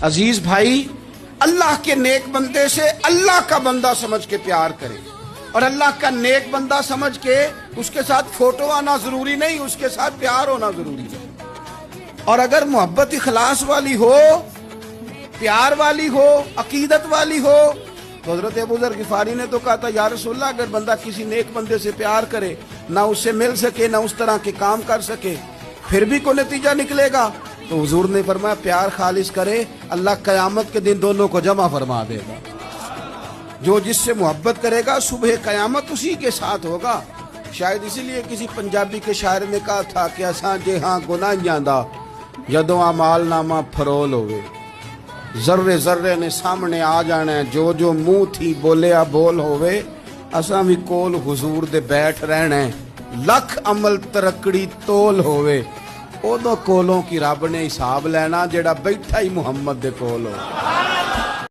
अजीज भाई, अल्लाह के नेक बंदे से अल्लाह का बंदा समझ के प्यार करे, और अल्लाह का नेक बंदा समझ के उसके साथ फोटो आना जरूरी नहीं, उसके साथ प्यार होना जरूरी है। और अगर मोहब्बत इखलास वाली हो, प्यार वाली हो, अकीदत वाली हो, तो हजरत अबू ज़र गिफारी ने तो कहा था, या रसूलल्लाह, अगर बंदा किसी नेक बंदे से प्यार करे, ना उससे मिल सके, ना उस तरह के काम कर सके, फिर भी कोई नतीजा निकलेगा? तो हुजूर ने फरमाया, प्यार खालिस करे, अल्लाह कयामत के दिन दोनों को जमा फरमा देगा। जो जिससे मोहब्बत करेगा, सुबह कयामत उसी के साथ होगा। शायद इसीलिए किसी पंजाबी के शायर ने कहा था कि असां जे हाँ गुनाहियां दा जदों अमाल नामा फरोल होवे, जर्रे जर्रे ने सामने आ जाना है, जो जो मुंह थी बोलिया बोल होवे, असां भी कोल हुजूर दे बैठ रहना है, लख अमल तरकड़ी तोल होवे, उदों कोलों की रब ने हिसाब लेना जेड़ा बैठा ही मुहम्मद दे कोल हो।